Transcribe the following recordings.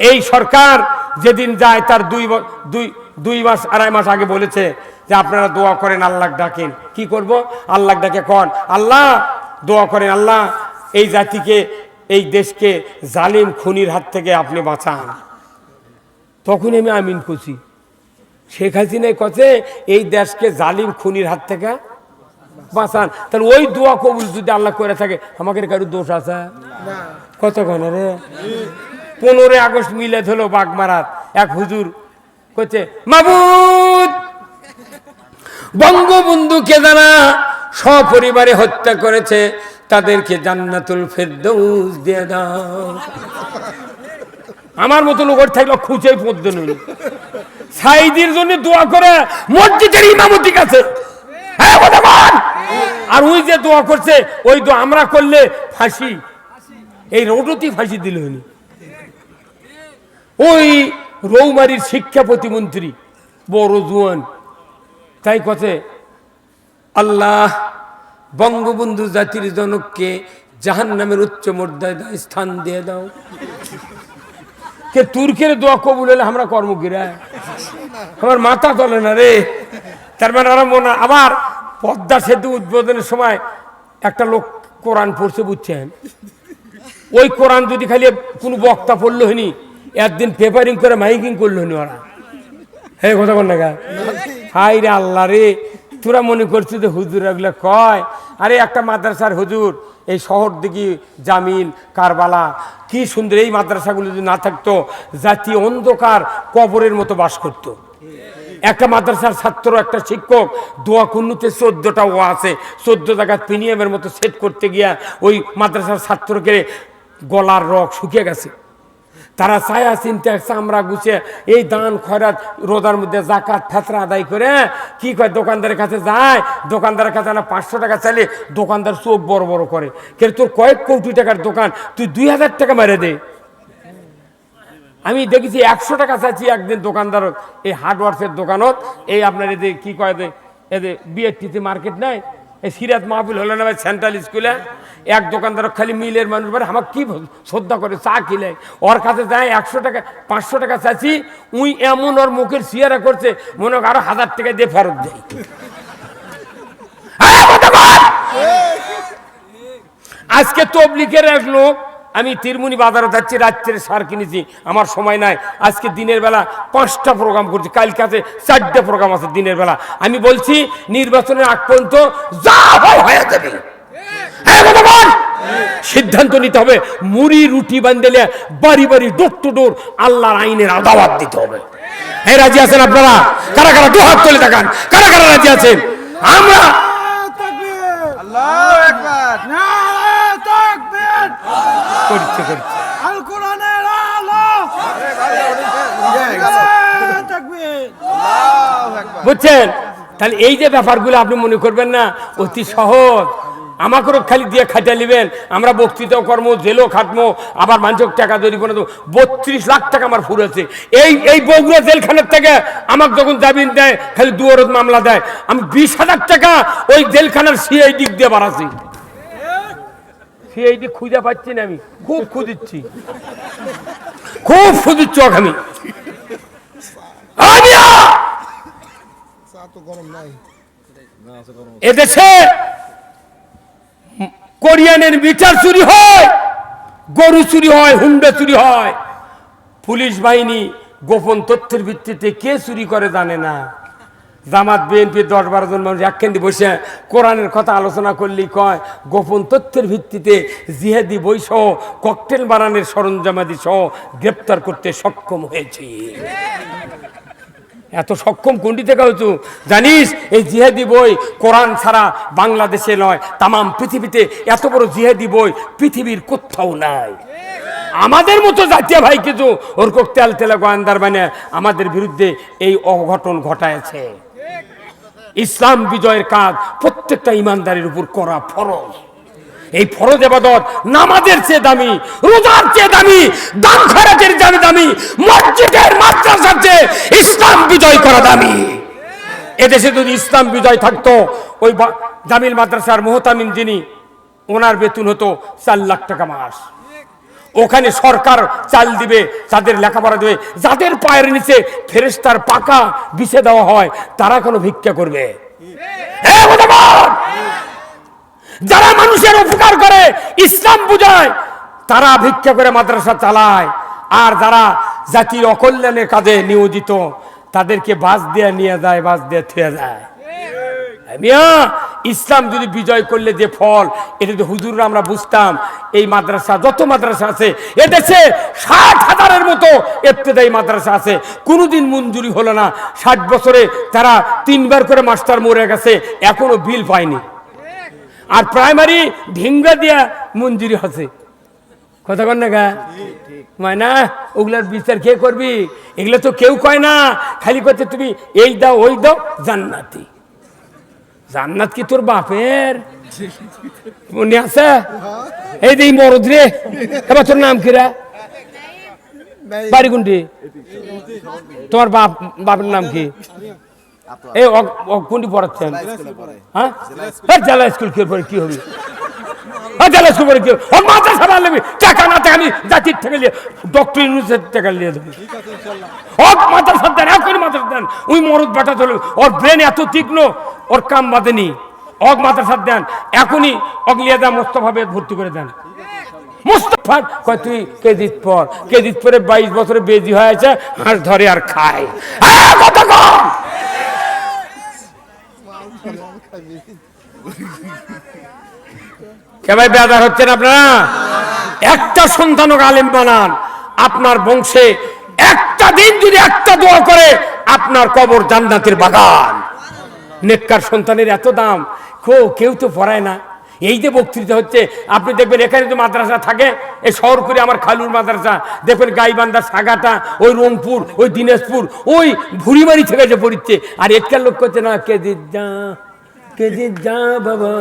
এই সরকার যেদিন যায় তার দুই মাস আড়াই মাস আগে বলেছে যে আপনারা দোয়া করেন, আল্লাহ ডাকেন। কি করব? আল্লাহ ডাকে কন, আল্লাহ দোয়া করেন, আল্লাহ এই জাতিকে, এই দেশকে জালিম খুনির হাত থেকে আপনি বাঁচান। তখন আমি আমিন খুশি। শেখ হাসিনার কথা, এই দেশকে জালিম খুনির হাত থেকে বাঁচান। তাহলে ওই দোয়া কবুল যদি আল্লাহ করে থাকে, আমাকে কারো দোষ আছে? কতক্ষণ রে 15 আগস্ট মিলাদ হলো বাগমারাত, এক হুজুর কইছে, মাবুদ বঙ্গবন্ধুকে যারা সপরিবারে হত্যা করেছে তাদেরকে জান্নাতুল ফেরদৌস দিয়ে দাও। আমার মতো লোক থাকলে খুঁজে পড়তে নই। সাইদির জন্য দোয়া করে মসজিদের ইমামতি কাছে, হ্যাঁ ভগবান। আর ওই যে দোয়া করছে, ওই দোয়া আমরা করলে ফাঁসি, এই রোডতি ফাঁসি দিল। ওই রৌমারির শিক্ষা প্রতিমন্ত্রী বড় জুয়ান, তাই কথা, আল্লাহ বঙ্গবন্ধু জাতির জনককে জাহান্নামের উচ্চ মর্যাদায় স্থান দিয়ে দাও। কে তুর্কের দোয়া কবুল হলে আমরা কর্মগিরা, আমার মাথা চলে না রে। তার মানে আবার পদ্মা সেতু উদ্বোধনের সময় একটা লোক কোরআন পড়ছে, বুঝছেন? ওই কোরআন যদি খালি কোনো বক্তা পড়লো হয়নি, একদিন পেপারিং করে মাইকিং করলো হয়নি ওরা। হ্যাঁ কথা বল না গা, হাই রে আল্লাহ রে। তোরা মনে করছিস যে হুজুর এগুলো কয়? আরে একটা মাদ্রাসার হুজুর, এই শহর দিকে জামিল, কারবালা, কি সুন্দর। এই মাদ্রাসাগুলো যদি না থাকতো, জাতি অন্ধকার কবরের মতো বাস করত। একটা মাদ্রাসার ছাত্র, একটা শিক্ষক দোয়া কুন্নুতে 14টা ও আছে, 14 জায়গায় প্রিমিয়ামের মতো সেট করতে গিয়া ওই মাদ্রাসার ছাত্রকে গলার রগ শুকিয়ে গেছে। তারা ছায়া চিন্তা চামড়া গুছে এই দান খয়রাত রোজার মধ্যে জাকাত ফেতরা আদায় করে কি কয়, দোকানদারের কাছে যায়, দোকানদারের কাছে না 500 টাকা চাইলে দোকানদার চোখ বড় বড় করে, কিন্তু তোর কয়েক কোটি টাকার দোকান, তুই 2000 টাকা মেরে দে। আমি দেখেছি 100 টাকা চাইছি একদিন দোকানদার, এই হার্ডওয়ার্সের দোকানত, এই আপনার এদের কি কয়, এদের বিএটিতে মার্কেট নাই, এই সিরাত মাহফিল হলো না ভাই সেন্ট্রাল স্কুলে, এক দোকানদার খালি মিলের মানুষ বলে আমার কি শ্রদ্ধা করে চা কিনে, ওর কাছে যায় 100 টাকা 500 টাকা চাচ্ছি, উই এমন ওর মুখের সিয়ারা করছে মনে হয় আরো 1000 টাকা দিয়ে ফেরত দেয়। আজকে তবলিগের এক লোক, আমি তিরমুনি বাজারে যাচ্ছি, রাত্রে সার কিনেছি, আমার সময় নাই, আজকে দিনের বেলা 5টা প্রোগ্রাম করছি, কাল কাছে 4টা প্রোগ্রাম আছে দিনের বেলা। আমি বলছি নির্বাচনের আগ পর্যন্ত যা হয়ে যাবে, সিদ্ধান্ত নিতে হবে, মুড়ি রুটি বান্ধলে বাড়ি বাড়ি ডোর টু ডোর আল্লাহর আইনের দাওয়াত দিতে হবে। হ্যাঁ রাজি আছেন আপনারা? কারা কারা দু হাত তুলে দেখান, কারা কারা রাজি আছেন? আমরা আল্লাহু আকবার, নারে তাকবীর, করছে আল কোরআনের আলো, নারে তাকবীর, আল্লাহু আকবার। বুঝছেন? তাহলে এই যে ব্যাপারগুলো আপনি মনে করবেন না অতি সহজ, আমাকেও খালি দিয়ে খাটিয়ে নেবেন, আমরা বক্তৃতাও কর্ম, জেলও খাটবো, আবার মানুষের টাকা তৈরি করে দেবো। 32 লাখ টাকা আমার ফুরেছে এই বগুড়া জেলখানার থেকে। আমাকে যখন জামিন দেয়, খালি দুয়ারত মামলা দেয়, আমি 20,000 টাকা ওই জেলখানার সিআইডি দিয়ে বাড়াচ্ছি। সিআইডি খুঁজে পাচ্ছি না, আমি খুব খুঁজিচ্ছি, আমি এদেশে কোরিয়ানের মিটার চুরি হয়, গরু চুরি হয়, হুন্ডা চুরি হয়। পুলিশ বাহিনী গোপন তথ্যের ভিত্তিতে কে চুরি করে জানে না। জামাত বিএনপি 10-12 জন মানুষ একখান দিয়ে বসে কোরআনের কথা আলোচনা করলেই কয় গোপন তথ্যের ভিত্তিতে জিহাদি বই সহ ককটেল বানানোর সরঞ্জামাদি সহ গ্রেপ্তার করতে সক্ষম হয়েছে। এত সক্ষম কোনটি থেকে হয়েছে জানিস? এই জিহাদি বই কোরআন ছাড়া বাংলাদেশে নয়, তাম পৃথিবীতে এত বড় জিহাদি বই পৃথিবীর কোথাও নাই। আমাদের মতো জাতীয় ভাই কিছু ওরকম তেল তেলা গোয়েন্দার মানে আমাদের বিরুদ্ধে এই অঘটন ঘটায়ছে। ইসলাম বিজয়ের কাজ প্রত্যেকটা ইমানদারের উপর করা ফরজ। এই ফরজ ইবাদত নামাজের চেয়ে দামি, রোজার চেয়ে দামি, দান খয়রাতের চেয়ে দামি, মসজিদের মাদ্রাসার চেয়ে ইসলাম বিজয় করা দামি। এদেশে যদি ইসলাম বিজয় থাকতো, ওই জামিল মাদ্রাসার মুহতামিম যিনি, ওনার বেতন হতো 4 লাখ টাকা মাস। ওখানে সরকার চাল দিবে, তাদের লেখাপড়া দেবে। যাদের পায়ের নিচে ফেরেশতার পাকা বিছে দেওয়া হয় তারা কোনো ভিক্ষা করবে? যারা মানুষের উপকার করে, ইসলাম বুঝায়, তারা ভিক্ষা করে মাদ্রাসা চালায়। আর যারা জাতির অকল্যাণের কাজে নিয়োজিত তাদেরকে বাস দিয়ে নিয়ে যায়, বাস দিয়ে থুয়ে যায়। ইসলাম যদি বিজয় করলে যে ফল, এটা যদি হুজুররা আমরা বুঝতাম। এই মাদ্রাসা, যত মাদ্রাসা আছে এদেশে 60,000-এর মতো ইবতেদায়ী মাদ্রাসা আছে, কোনোদিন মঞ্জুরি হলো না। 60 বছরে তারা 3 বার করে মাস্টার মরে গেছে, এখনো বিল পায়নি। আর প্রাইমারি ঢিঙ্গা দিয়া মঞ্জুরি আছে, কথা কন না গা মায়না? ওগুলার বিচার কে করবি? এগুলো তো কেউ কয় না, খালি করতে তুমি এই দাও ওই দাও। জান্নাতি, জান্নাত কি তোর বাপের মনে আছে? এই যে মরদ রে, এবার তোর নাম কিরা? বাড়ি কোনটি? তোমার বাপের নাম কি? এই কোনটি পড়াচ্ছেন? হ্যাঁ, জেলা স্কুল কি পড়ে কি হবে? জেলা স্কুল পড়ে কি মাথা সারা নেবে? টাকা না থাকে আমি জাতির থেকে নিয়ে ডক্টর ইউনিভার্সিটি টাকা নিয়ে দেবো। মাথা সার দেন, এখনই মাথা দেন। ওই মরদ বেটা চলে, ওর ব্রেন এত তীক্ষ্ণ, ওর কাম বাঁধেনি। অগ মাথা সার দেন, এখনই অগলিয়া দেন, মোস্তফাবে ভর্তি করে দেন। মোস্তফা কয় তুই কেজিত পর, কেজিত পরে 22 বছরে বেজি হয়েছে, হাঁস ধরে আর খায়। কত কম কে ভাই বেদার হচ্ছেন আপনারা? একটা সন্তানকে আলেম বানান, আপনার বংশে একটা দিন যদি একটা দোয়া করে, আপনার কবর জান্নাতের বাগান। নেককার সন্তানের এত দাম, কেউ তো পড়ায় না। এই যে বক্তৃতা হচ্ছে, আপনি দেখবেন এখানে তো মাদ্রাসা থাকে, এই শহর করে আমার খালুর মাদ্রাসা দেখবেন, গাইবান্ধা, সাগাটা, ওই রংপুর, ওই দিনাজপুর, ওই ভুড়িমারি থেকে যে পড়িচ্ছে। আর এখানকার লোক করছে না, কেজি যা বাবা।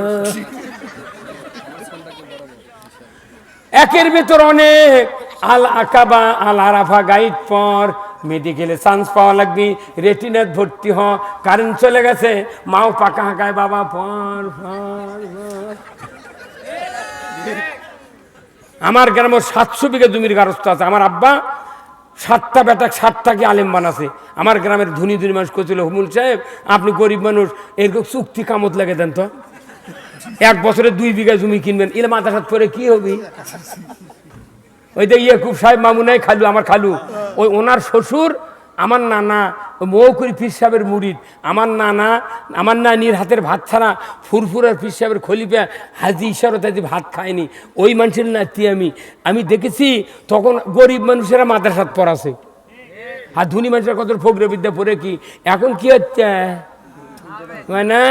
একের ভেতর অনেক। আল আকাবা, আল আরাফা গাইড পর, মেডিকেলে চান্স পাওয়া লাগবে, রেটিনাত ভর্তি হ, কারেন্ট চলে গেছে, মাও পাকা হাঁকায় বাবা পর। আমার গ্রামে 700 বিঘা জমির গারস্থ আছে। আমার আব্বা 7টা বেটা 7টাকে আলেম বানাছে। আমার গ্রামের ধনী ধনী মানুষ করছিল, হুমুল সাহেব আপনি গরিব মানুষ, এরকম চুক্তি কামত লাগে দেন তো, 1 বছরে 2 বিঘা জমি কিনবেন, এর মাথা সাত পরে কি হবে? ওই যে খুব সাহেব মামুনাই খালু, আমার খালু, ওই ওনার শ্বশুর আমার নানা মৌকুরি পীর সাহেবের মুরিদ। আমার নানা, আমার নানির হাতের ভাত ছাড়া ফুরফুরার পীর সাহেবের খলিফা হাজি ইশারত হাজি ভাত খায়নি। ওই মানুষের নাতি আমি দেখেছি। তখন গরিব মানুষেরা মাদ্রাসাত পড়াছে, আর ধনী মানুষের কত ফকরে বিদ্যা পড়ে কি। এখন কি হচ্ছে না,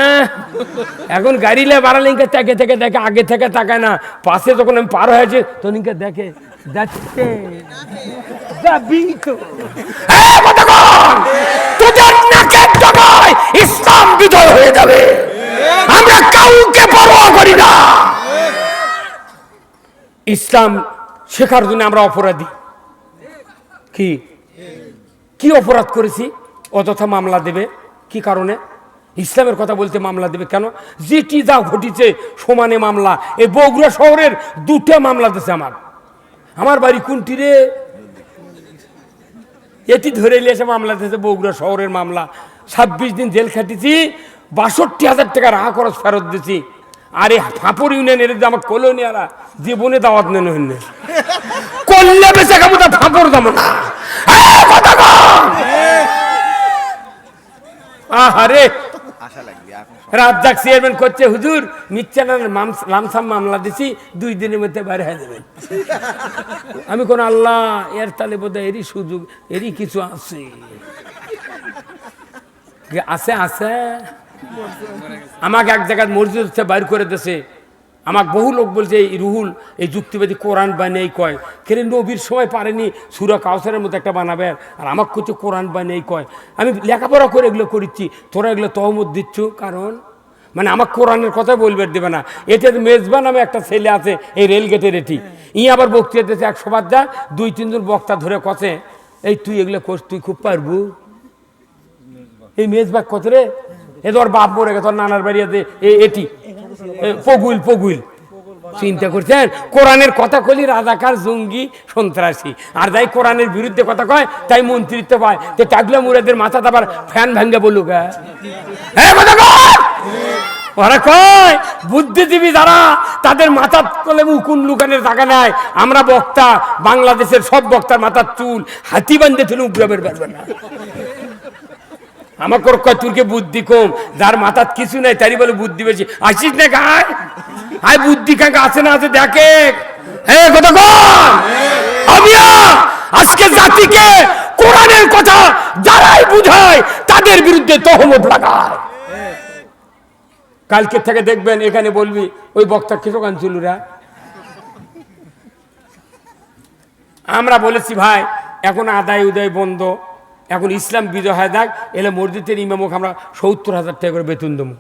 এখন গাড়িলে বাড়ালে তাকে থেকে দেখে, আগে থেকে তাকায় না। পাশে যখন আমি পার হয়েছে তখন দেখে যাচ্ছে, যাবি তো। ইসলাম বিজয় হয়ে যাবে, আমরা কাউকে পরোয়া করি না। ইসলাম শেখার জন্য আমরা অপরাধী। কি অপরাধ করেছি? অযথা মামলা দেবে কি কারণে? ইসলামের কথা বলতে মামলা দেবে কেন? যেটি যা ঘটিছে সমানে মামলা। এই বগুড়া শহরের 2টা মামলা দিয়েছে। আমার বাড়ি কোনটি রে, এটি ধরে নিয়ে এসে মামলা দিয়েছে, বগুড়া শহরের মামলা। 26 দিন জেল খাটিছি, 62,000 টাকা রাহা খরচ ফেরত দিছি। আর এই ফাঁপড় ইউনিয়নের যে আমার কলোনিয়ারা জীবনে দাওয়াত নেন হইনি, করলে বেঁচে খাবো, তা ফাঁপড় যাবো না। আহারে রাজ্জাক চেয়ারম্যান করছে, হুজুর মিথ্যার লামসাম মামলা দিছি, 2 দিনের মধ্যে বাইরে হয়ে যাবেন। আমি কোন আল্লাহ, এর তালে বোধহয় এরই সুযোগ, এরই কিছু আছে আছে আছে। আমাকে এক জায়গায় মসজিদ বাইর করে দিয়েছে। আমাকে বহু লোক বলছে এই রুহুল এই যুক্তিবাদী কোরআন বানিয়েই কয়, কেন নবীর সময় পারেনি সূরা কাউসারের মতো একটা বানাবে, আর আমাকে করছে কোরআন বানিয়েই কয়। আমি লেখাপড়া করে এগুলো করেছি, তোরা এগুলো তহমত দিচ্ছ, কারণ মানে আমাকে কোরআনের কথা বলবে দেবে না। এতে মেজবা নামে একটা ছেলে আছে এই রেলগেটের, এটি আবার বক্তৃতা দিয়েছে 100 বার যা, 2-3 জন বক্তা ধরে কষে, এই তুই এগুলো করছ, তুই খুব পারবু। এই মেজবাগ কত রে, এ তোর বাপ মরে গেছে, তোর নানার বাড়ি আছে এটি পগুইল চিন্তা করছেন? কোরআনের কথা কলি রাজাকার, জঙ্গি, সন্ত্রাসী, আর যাই কোরআনের বিরুদ্ধে কথা কয় তাই মন্ত্রিত্ব পায়। তো টাগলা মুরাদের মাথা আবার ফ্যান ভাঙ্গা বলুক, হ্যাঁ কথা কয়। ওরা কয় বুদ্ধিজীবী যারা, তাদের মাথার কোলে উকুন লুকানের জায়গা নাই। আমরা বক্তা, বাংলাদেশের সব বক্তার মাথার চুল হাতি বান্ধে ছিল, উগ্রামের পারবে না। আমার কয় তুরকে বুদ্ধি কম, যার মাথার কিছু নাই তারই বলে বুদ্ধি বেশি। আসিস না গায়, আয় বুদ্ধি কাকা আছে না আছে দেখে। হ্যাঁ কথা কন। আমিয়া আজকে জাতিকে কোরআনের কথা যারাই বুঝায় তাদের বিরুদ্ধে তহমত লাগায়। কালকে থেকে দেখবেন এখানে বলবি ওই বক্তা কিছু গান চলুরা। আমরা বলেছি ভাই এখন আদায় উদয় বন্ধ, এখন ইসলাম বিজয় হয় যাক, এলে মসজিদের ইমামক আমরা 70,000 টাকা করে বেতন দেবো,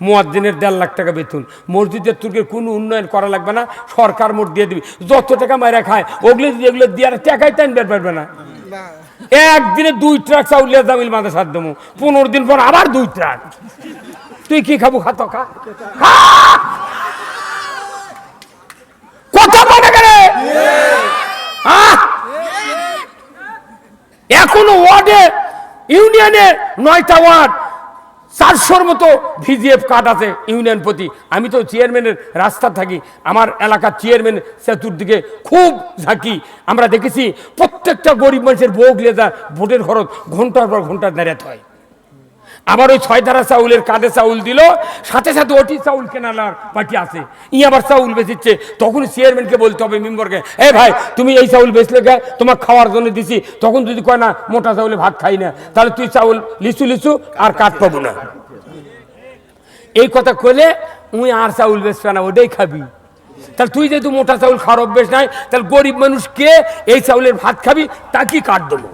মুয়াজ্জিনের 1.5 লাখ টাকা বেতন। মসজিদের তুর্কের কোনো উন্নয়ন করা লাগবে না, সরকার মোট দিয়ে দিবি। যত টাকা মারা খায় ওগুলো যেগুলো দিয়ে টাকাই টানবে পারবে না। একদিনে 2 ট্রাক চাউলের দামিল মাথা সার দেবো, 15 দিন পর আবার 2 ট্রাক। তুই কি খাবো? খাতো খা। কথা বলে গেলে এখনো ওয়ার্ডে, ইউনিয়নে 9টা ওয়ার্ড, 400-র মতো ভিজিএফ কার্ড আছে ইউনিয়ন প্রতি। আমি তো চেয়ারম্যানের রাস্তা থাকি, আমার এলাকার চেয়ারম্যান চতুর্দিকে খুব ঝাঁকি। আমরা দেখেছি প্রত্যেকটা গরিব মানুষের বউ লেজা ভোটের খরচ ঘন্টার পর ঘন্টা দাঁড়াতে হয়। আবার ওই 6 ধারা চাউলের কাঁধে চাউল দিল, সাথে সাথে ওটি চাউল কেনার পার্টি আছে, ই আবার চাউল বেচিচ্ছে। তখন চেয়ারম্যানকে বলতে হবে মেম্বারকে, এ ভাই তুমি এই চাউল বেচলে গে, তোমার খাওয়ার জন্য দিছি। তখন যদি কয় না মোটা চাউলে ভাত খাই না, তাহলে তুই চাউল লিচু লিচু আর কাঠ পাবো না। এই কথা কইলে উই আর চাউল বেচবে না, ওটাই খাবি। তাহলে তুই যেহেতু মোটা চাউল খাওয়ার অভ্যেস নাই, তাহলে গরিব মানুষকে এই চাউলের ভাত খাবি, তাকে কাঠ দেবো।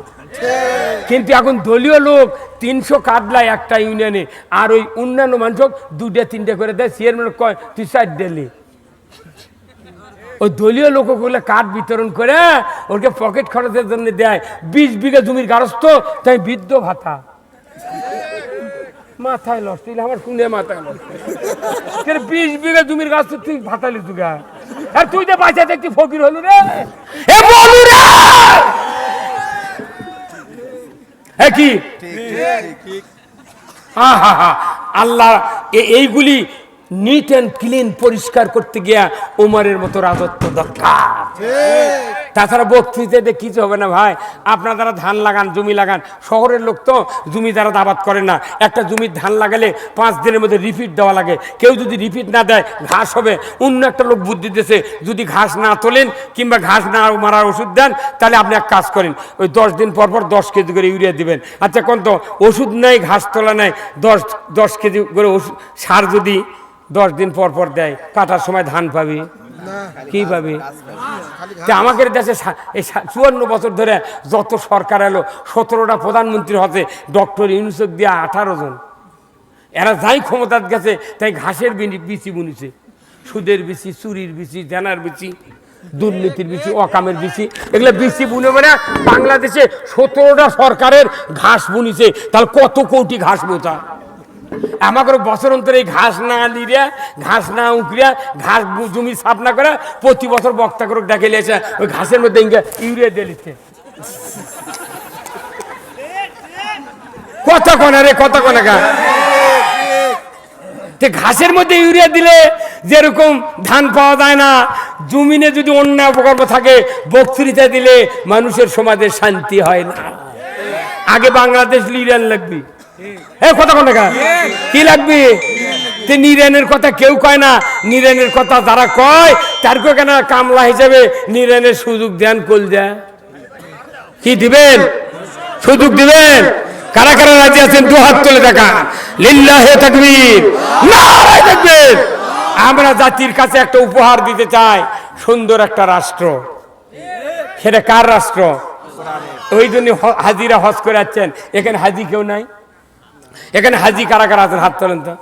কিন্তু এখন দলীয় লোক 300 কাটলায় একটা ইউনিয়নে, আর ওই অন্যান্য মানুষ 2-3 করে দেয়। চেয়ারম্যান কয় তুই 4 দিলি। ওই দলীয় লোকগুলো কাঠ বিতরণ করে ওকে পকেট খরচের জন্য দেয়। 20 বিঘা জমির গারস্থ, তাই বৃদ্ধ ভাতা। মাথায় লস, আমার শুনে মাথায় লস। 20 বিঘা জমির গাছ তুই ভাতালি তুগা, আর তুই তো বাঁচা দেখতে ফকির হলু রে। এ বলু রে কি আল্লাহ এইগুলি নিট অ্যান্ড ক্লিন পরিষ্কার করতে গিয়া ওমরের মতো রাজত্ব দরকার। তাছাড়া বক্তৃতাতে কিছু হবে না ভাই। আপনারা যারা ধান লাগান, জমি লাগান, শহরের লোক তো জমি যারা আবাদ করেন না, একটা জমির ধান লাগালে 5 দিনের মধ্যে রিপিট দেওয়া লাগে। কেউ যদি রিপিট না দেয় ঘাস হবে। অন্য একটা লোক বুদ্ধি দিয়েছে, যদি ঘাস না তোলেন কিংবা ঘাস না মারার ওষুধ দেন, তাহলে আপনি এক কাজ করেন, ওই 10 দিন পর পর 10 কেজি করে ইউরিয়া দিবেন। আচ্ছা কোন তো ওষুধ নাই, ঘাস তোলা নাই, 10 কেজি করে ওষুধ সার যদি 10 দিন পর পর দেয়, কাটার সময় ধান পাবি কি পাবি? আমাদের দেশে 54 বছর ধরে যত সরকার এলো, 17টা প্রধানমন্ত্রী হচ্ছে, ডক্টর ইউনুসেফ দিয়ে 18 জন। এরা যাই ক্ষমতার গেছে তাই ঘাসের বিচি বুনিছে, সুদের বিচি, চুরির বিচি, জানার বিচি, দুর্নীতির বিচি, অকামের বিচি, এগুলো বিচি বুনে মানে বাংলাদেশে 17টা সরকারের ঘাস বুনিছে। তাহলে কত কোটি ঘাস বোঝা। আমাকে বছর অন্তরে এই ঘাস না লিরিয়া, ঘাস না উকরিয়া, ঘাস জমি সাফ না করে প্রতি বছর বক্তা করে ডেকে লিয়েছে, ওই ঘাসের মধ্যে ইউরিয়া দিয়ে লিখছে। কথা কোনা রে, কথা কোনা গা। ঘাসের মধ্যে ইউরিয়া দিলে যেরকম ধান পাওয়া যায় না, জমিনে যদি অন্য প্রকল্প থাকে, বক্তৃতা দিলে মানুষের সমাজে শান্তি হয় না। আগে বাংলাদেশ লিরিয়ান লাগবে, কথা কোন কি লাগবে? নিরেনের কথা কেউ কয় না, নিরেনের কথা যারা কয় তারকে কেন কামলা হিসেবে নিরেনের সুযোগ দেন, কল দেয় কি দিবেন? সুযোগ দিবেন? কারা কারা রাজি আছেন? 2 হাত তুলে দেখা। লিল্লাহে তাকবীর, নারায়ে তাকবীর। আমরা জাতির কাছে একটা উপহার দিতে চাই, সুন্দর একটা রাষ্ট্র। সেটা কার রাষ্ট্র? ওই জন্য হাজিরা হজ করে যাচ্ছেন। এখানে হাজি কেউ নাই? এখানে হাজি কারা কারা আছেন? হাত তোলেন তো।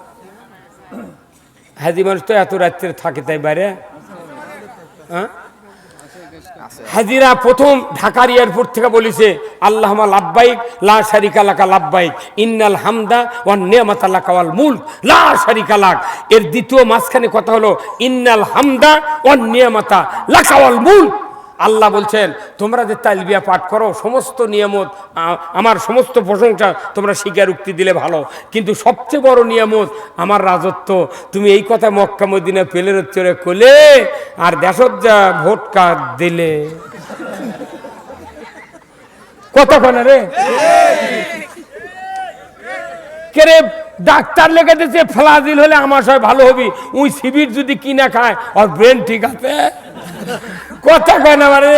হাজি মানুষ তো এত রাত্রে থাকে তাই বাইরে? হাজিরা প্রথম ঢাকার এয়ারপোর্ট থেকে বলেছে আল্লাহুম্মা লাব্বাইক লা শারিকা লাকা লাব্বাইক ইন্নাল হামদা ওয়ান নি'মাতা লাকা ওয়াল মুলক লা শারিকা লাক। এর দ্বিতীয় মাঝখানে কথা হলো ইন্নাল হামদা ওয়ান নি'মাতা লাকা ওয়াল মুলক। আল্লাহ বলছেন তোমরা যে তালবিয়া পাঠ করো সমস্ত নিয়ামত আমার, সমস্ত প্রশংসা তোমরা স্বীকারোক্তি দিলে ভালো, কিন্তু সবচেয়ে বড় নিয়ামত আমার রাজত্ব। তুমি এই কথা মক্কা মদিনা পেলের চড়ে কোলে আর দেশত যা ভোট কার্ড দিলে কথা কনা রে কেরে ডাক্তার লেগে দিয়েছে ফ্লাজিল হলে আমার সবাই ভালো হবি, ওই শিবির যদি কিনা খায় আর ব্রেন ঠিক আছে কথা কয় না মানে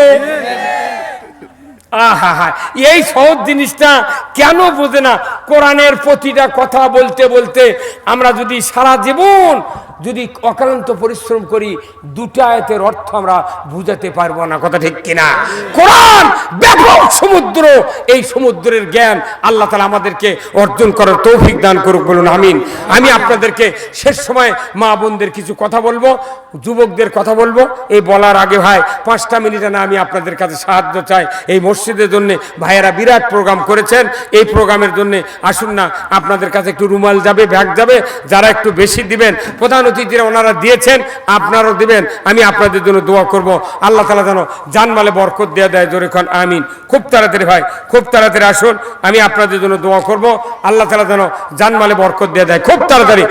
আহা, এই সহজ জিনিসটা কেন বোঝে না? কোরআনের প্রতিটা কথা বলতে বলতে আমরা যদি সারা জীবন যদি অক্লান্ত পরিশ্রম করি, দুটো আয়াতের অর্থ আমরা বুঝাতে পারবো না, কথা ঠিক কিনা? কোরআন ব্যাপক সমুদ্র, এই সমুদ্রের জ্ঞান আল্লাহ তাআলা আমাদেরকে অর্জন করার তৌফিক দান করুক, বলুন আমিন। আমি আপনাদেরকে শেষ সময় মা বোনদের কিছু কথা বলবো, যুবকদের কথা বলবো। এই বলার আগে ভাই 5টা মিনিটে না আমি আপনাদের কাছে সাহায্য চাই। এই মসজিদের জন্য ভাইয়েরা বিরাট প্রোগ্রাম করেছেন, এই প্রোগ্রামের জন্য আসুন না আপনাদের কাছে একটু রুমাল যাবে, ব্যাগ যাবে, যারা একটু বেশি দিবেন, প্রধান অতিথিরা ওনারা দিয়েছেন, আপনারাও দিবেন। আমি আপনাদের জন্য দোয়া করব, আল্লাহ তাআলা যেন জানমালে বরকত দিয়ে দেয়, জোরে খান আমিন। খুব তাড়াতাড়ি ভাই, খুব তাড়াতাড়ি আসুন, আমি আপনাদের জন্য দোয়া করব, আল্লাহ তাআলা যেন জানমালে বরকত দিয়ে দেয় খুব তাড়াতাড়ি।